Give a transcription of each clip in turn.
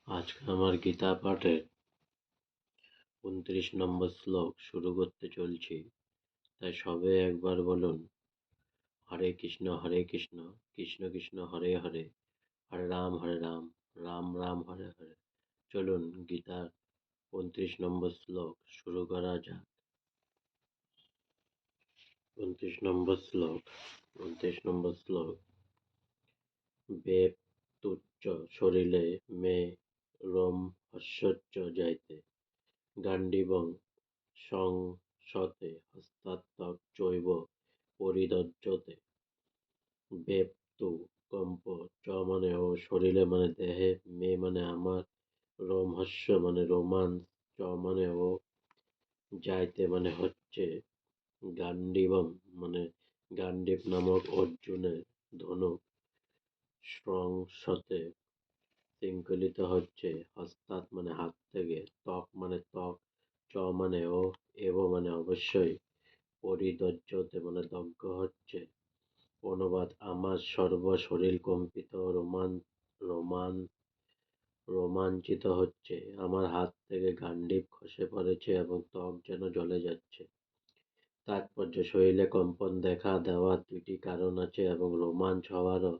আজকে আমার গীতা পাঠের 29 নম্বর শ্লোক শুরু করতে চলছি, তাই সবে একবার বলুন হরে কৃষ্ণ কৃষ্ণ কৃষ্ণ হরে হরে, হরে রাম রাম রাম হরে হরে। চলুন গীতার 29 নম্বর শ্লোক শুরু করা যাক। 29 নম্বর শ্লোক 29 নম্বর শ্লোক বেপ তুচ্চ শরীরে মে রোম হস্যচ্চ যাইতে গান্ডীবং সংসতে হস্তাত্মক চৈব পরিদজ্জতে। বেপ তু কম্প, চ মানে ও, শরীরে মানে দেহে, মে মানে আমার, রোমহর্ষ মানে রোমাঞ্চ, চ মানে ও, যাইতে মানে হচ্ছে, গান্ডীবম মানে গান্ডীব নামক অর্জুনের ধনুক, সংসতে শৃঙ্খলিত হচ্ছে, হস্তাৎ মানে হাত থেকে, ত্বক মানে ত্বক, চ মানে ও, এব মানে অবশ্যই, পরিদজ্জতে মানে দগ্ধ হচ্ছে। অনুবাদ: আমার সর্ব শরীর কম্পিত, রোমান রোমাঞ্চিত হচ্ছে, আমার হাত থেকে গান্ডীব খসে পড়েছে এবং ত্বক যেন জ্বলে যাচ্ছে। তাৎপর্য: শরীরে কম্পন দেখা দেওয়ার দুটি কারণ আছে এবং রোমাঞ্চ হওয়ারও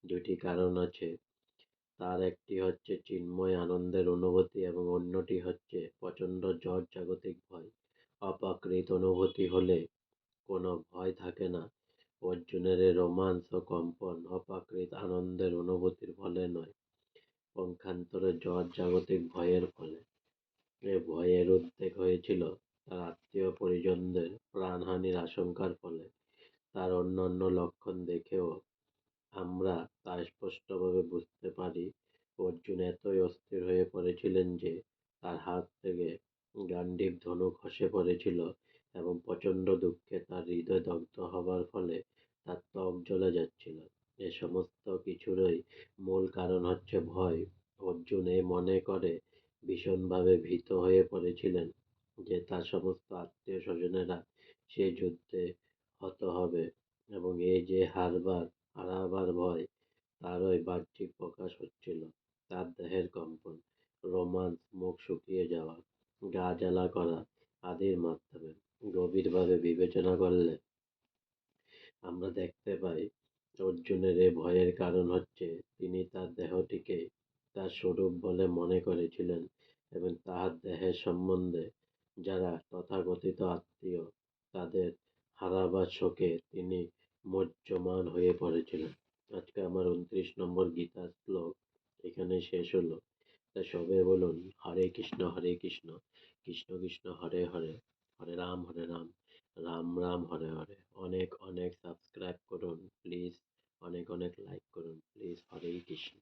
দুটি কারণ আছে। তার একটি হচ্ছে চিন্ময় আনন্দের অনুভূতি এবং অন্যটি হচ্ছে প্রচণ্ড জ্বর, জাগতিক ভয়। অপ্রাকৃত অনুভূতি হলে কোনো ভয় থাকে না। অর্জুনের এই রোমাঞ্চ ও কম্পন অপ্রাকৃত আনন্দের অনুভূতির ফলে নয়, পক্ষান্তরে জ্বর, জাগতিক ভয়ের ফলে। এ ভয়ের উদ্রেক হয়েছিল তার আত্মীয় পরিজনদের প্রাণহানির আশঙ্কার ফলে। তার অন্যান্য লক্ষণ দেখেও আমরা তা স্পষ্টভাবে বুঝতে পারি। অর্জুন এতই অস্থির হয়ে পড়েছিলেন যে তার হাত থেকে গান্ডীব ধনুক খসে পড়েছিল এবং প্রচণ্ড দুঃখে তার হৃদয় দগ্ধ হবার ফলে তার ত্বক জ্বলে যাচ্ছিল। এ সমস্ত কিছুরই মূল কারণ হচ্ছে ভয়। অর্জুন এ মনে করে ভীষণভাবে ভীত হয়ে পড়েছিলেন যে তার সমস্ত আত্মীয় স্বজনেরা সে যুদ্ধে হত হবে এবং এই যে হারাবার ভয়, তারই বাহ্যিক প্রকাশ হচ্ছিল তার দেহের কম্পন, রোমাঞ্চ, মুখ শুকিয়ে যাওয়া, গা জ্বালা করা আদির মাধ্যমে। গভীরভাবে বিবেচনা করলে আমরা দেখতে পাই অর্জুনের এ ভয়ের কারণ হচ্ছে তিনি তার দেহটিকে তার স্বরূপ বলে মনে করেছিলেন এবং তাহার দেহের সম্বন্ধে যারা তথাকথিত আত্মীয় তাদের হারাবার শোকে তিনি মুহ্যমান হয়ে পড়েছিলেন। আজকে আমার 29 নম্বর গীতার শ্লোক এখানে শেষ হলো। তাই সবে বলুন হরে কৃষ্ণ কৃষ্ণ কৃষ্ণ হরে হরে, হরে রাম রাম রাম হরে হরে। অনেক অনেক সাবস্ক্রাইব করুন প্লিজ, অনেক অনেক লাইক করুন প্লিজ। হরে কৃষ্ণ।